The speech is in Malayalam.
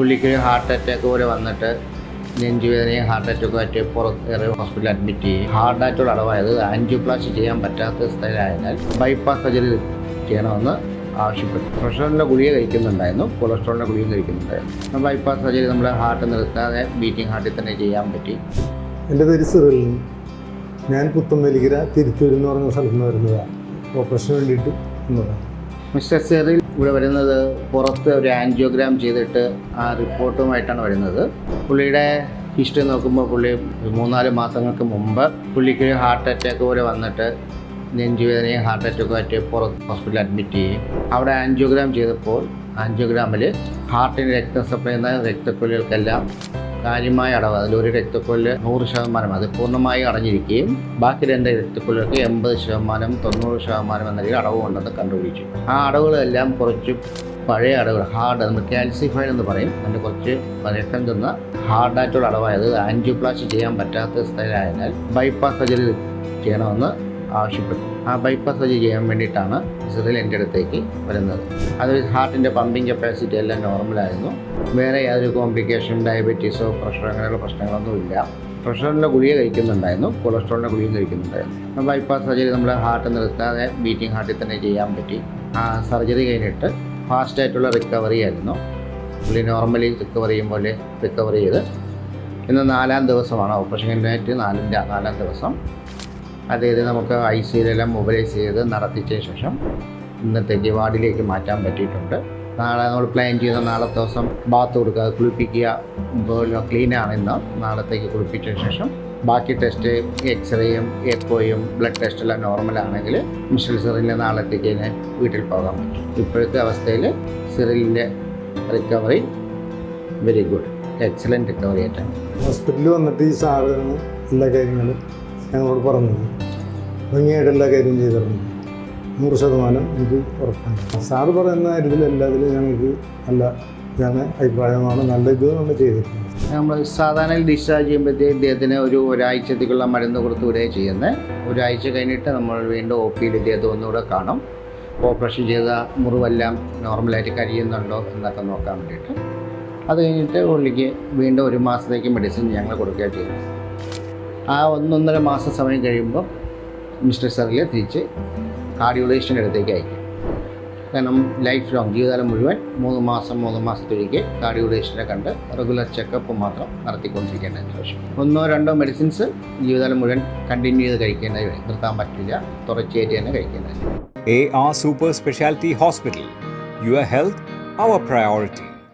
പുള്ളിക്ക് ഹാർട്ട് അറ്റാക്ക് പോലെ വന്നിട്ട് നെഞ്ചുവേദനയും ഹാർട്ട് അറ്റാക്കും ആയിട്ട് പുറത്തേറെ ഹോസ്പിറ്റലിൽ അഡ്മിറ്റ് ചെയ്യും. ഹാർട്ട് അറ്റാക്ക് അടവായത് ആൻജിയോപ്ലാസ്റ്റി ചെയ്യാൻ പറ്റാത്ത സ്ഥലമായതിനാൽ ബൈപ്പാസ് സർജറി ചെയ്യണമെന്ന് ആവശ്യപ്പെട്ടു. പ്രഷറിൻ്റെ ഗുളിക കഴിക്കുന്നുണ്ടായിരുന്നു, കൊളസ്ട്രോളിൻ്റെ ഗുളിക കഴിക്കുന്നുണ്ടായിരുന്നു. ബൈപ്പാസ് സർജറി നമ്മുടെ ഹാർട്ട് നിർത്താതെ ബീറ്റിംഗ് ഹാർട്ടിൽ തന്നെ ചെയ്യാൻ പറ്റി. എൻ്റെ പേര് സിറിൽ. ഞാൻ പുത്തമ്പലിക്കര തിരുത്തൂർ എന്ന് പറഞ്ഞ സ്ഥലത്ത് നിന്ന് വരുന്നതാണ്. ഓപ്പറേഷന് വേണ്ടിയിട്ട് എന്നതാണ്. മിസ്റ്റർ സിറിൽ ഇവിടെ വരുന്നത് പുറത്ത് ഒരു ആൻജിയോഗ്രാം ചെയ്തിട്ട് ആ റിപ്പോർട്ടുമായിട്ടാണ് വരുന്നത്. പുള്ളിയുടെ ഹിസ്റ്ററി നോക്കുമ്പോൾ പുള്ളി 3-4 മാസങ്ങൾക്ക് മുമ്പ് പുള്ളിക്ക് ഹാർട്ട് അറ്റാക്ക് പോലെ വന്നിട്ട് നെഞ്ചുവേദനയും ഹാർട്ട് അറ്റാക്കും ആയിട്ട് പുറത്ത് ഹോസ്പിറ്റലിൽ അഡ്മിറ്റ് ചെയ്യും. അവിടെ ആൻജിയോഗ്രാം ചെയ്തപ്പോൾ ആൻജിയോഗ്രാമിൽ ഹാർട്ടിന് രക്തം സപ്ലൈ ചെയ്യുന്ന രക്തക്കൊല്ലുകൾക്കെല്ലാം കാര്യമായ അടവ്, അതിലൊരു രക്തക്കൊല്ല് 100% അത് പൂർണ്ണമായി അടഞ്ഞിരിക്കുകയും ബാക്കി 2 രക്തക്കൊല്ലുകൾക്ക് 80%, 90% എന്ന രീതിയിൽ അടവ് കൊണ്ടെന്ന് കണ്ടുപിടിച്ചു. ആ അടവുകളെല്ലാം കുറച്ച് പഴയ അടവുകൾ, ഹാർഡ്, നമ്മൾ കാൽസിഫൈഡ് എന്ന് പറയും. അതിൻ്റെ കുറച്ച് രക്തം ചെന്ന ഹാർഡായിട്ടുള്ള അടവായത് ആൻജിയോപ്ലാസ്റ്റി ചെയ്യാൻ പറ്റാത്ത സ്ഥലമായതിനാൽ ബൈപ്പാസ് സർജറി ചെയ്യണമെന്ന് ആവശ്യപ്പെട്ടു. ആ ബൈപ്പാസ് സർജറി ചെയ്യാൻ വേണ്ടിയിട്ടാണ് സിറിൽ എൻ്റെ അടുത്തേക്ക് വരുന്നത്. അത് ഹാർട്ടിൻ്റെ പമ്പിങ് കപ്പാസിറ്റി എല്ലാം നോർമലായിരുന്നു. വേറെ യാതൊരു കോംപ്ലിക്കേഷൻ, ഡയബറ്റീസോ പ്രഷറോ അങ്ങനെയുള്ള പ്രശ്നങ്ങളൊന്നുമില്ല. പ്രഷറിൻ്റെ ഗുളിക കഴിക്കുന്നുണ്ടായിരുന്നു, കൊളസ്ട്രോളിൻ്റെ ഗുളിക കഴിക്കുന്നുണ്ടായിരുന്നു. ബൈപ്പാസ് സർജറി നമ്മുടെ ഹാർട്ട് നിർത്താതെ ബീറ്റിംഗ് ഹാർട്ടിൽ തന്നെ ചെയ്യാൻ പറ്റി. ആ സർജറി കഴിഞ്ഞിട്ട് ഫാസ്റ്റായിട്ടുള്ള റിക്കവറി ആയിരുന്നു. പുള്ളി നോർമലി റിക്കവർ ചെയ്യും പോലെ റിക്കവർ ചെയ്ത് ഇന്ന് 4-ാം ദിവസമാണ് ഓപ്പറേഷൻ കഴിഞ്ഞിട്ട് 4-ാം ദിവസം. അതായത് നമുക്ക് ICUയിലെല്ലാം മൊബിലൈസ് ചെയ്ത് നടത്തിച്ചതിന് ശേഷം ഇന്നത്തേക്ക് വാർഡിലേക്ക് മാറ്റാൻ പറ്റിയിട്ടുണ്ട്. നാളെ നമ്മൾ പ്ലാൻ ചെയ്യുന്ന നാളത്തെ ദിവസം ബാത്ത് കൊടുക്കുക, കുളിപ്പിക്കുക, ക്ലീനാണ് ഇന്ന്. നാളത്തേക്ക് കുളിപ്പിച്ചതിന് ശേഷം ബാക്കി ടെസ്റ്റ്, എക്സ്റേയും എക്കോയും ബ്ലഡ് ടെസ്റ്റെല്ലാം നോർമലാണെങ്കിൽ മിസ്റ്റർ സിറിലിൻ്റെ നാളത്തേക്ക് തന്നെ വീട്ടിൽ പോകാൻ പറ്റും. ഇപ്പോഴത്തെ അവസ്ഥയിൽ സിറിലിൻ്റെ recovery very good, excellent recovery ആയിട്ടാണ്. ഹോസ്പിറ്റലിൽ വന്നിട്ട് ഈ സാറാണ് എല്ലാ കാര്യങ്ങളും ഞങ്ങളോട് പറഞ്ഞത്. ഭംഗിയായിട്ട് എല്ലാ കാര്യവും ചെയ്തിരുന്നു. 100% എനിക്ക് ഉറപ്പാണ്. സാറ് പറയുന്ന കാര്യത്തിൽ എല്ലാത്തിലും ഞങ്ങൾക്ക് നല്ല അഭിപ്രായമാണ്. നല്ല ഇത് നമ്മൾ ചെയ്തിട്ടുണ്ട്. നമ്മൾ സാധാരണ ഡിസ്ചാർജ് ചെയ്യുമ്പോഴത്തേക്ക് ഇദ്ദേഹത്തിന് ഒരാഴ്ചത്തേക്കുള്ള മരുന്ന് കൊടുത്ത് വിടുകയും ചെയ്യുന്നത്. ഒരാഴ്ച കഴിഞ്ഞിട്ട് നമ്മൾ വീണ്ടും OPയിൽ ഇദ്ദേഹത്തെ ഒന്നുകൂടെ കാണും. ഓപ്പറേഷൻ ചെയ്ത മുറിവെല്ലാം നോർമലായിട്ട് കഴിയുന്നുണ്ടോ എന്നൊക്കെ നോക്കാൻ വേണ്ടിയിട്ട്. അത് കഴിഞ്ഞിട്ട് പുള്ളിക്ക് വീണ്ടും 1 മാസത്തേക്ക് മെഡിസിൻ ഞങ്ങൾ കൊടുക്കുകയും ചെയ്യും. ആ 1-1.5 മാസം സമയം കഴിയുമ്പോൾ മിസ്റ്റർ സിറിലെ തിരിച്ച് കാർഡിയോളജിസ്റ്റിൻ്റെ അടുത്തേക്ക് അയക്കും. കാരണം ലൈഫ് ലോങ്, ജീവിതകാലം മുഴുവൻ 3 മാസത്തിലേക്ക് കാർഡിയോളജിസ്റ്റിനെ കണ്ട് റെഗുലർ ചെക്കപ്പ് മാത്രം നടത്തിക്കൊണ്ടിരിക്കേണ്ടതിന് ശേഷം 1-2 മെഡിസിൻസ് ജീവിതകാലം മുഴുവൻ കണ്ടിന്യൂ ചെയ്ത് കഴിക്കേണ്ടത് വരും. നിർത്താൻ പറ്റില്ല, തുടർച്ചയായിട്ട് തന്നെ കഴിക്കേണ്ടത്. AR Super Specialty Hospital. Your health, our priority.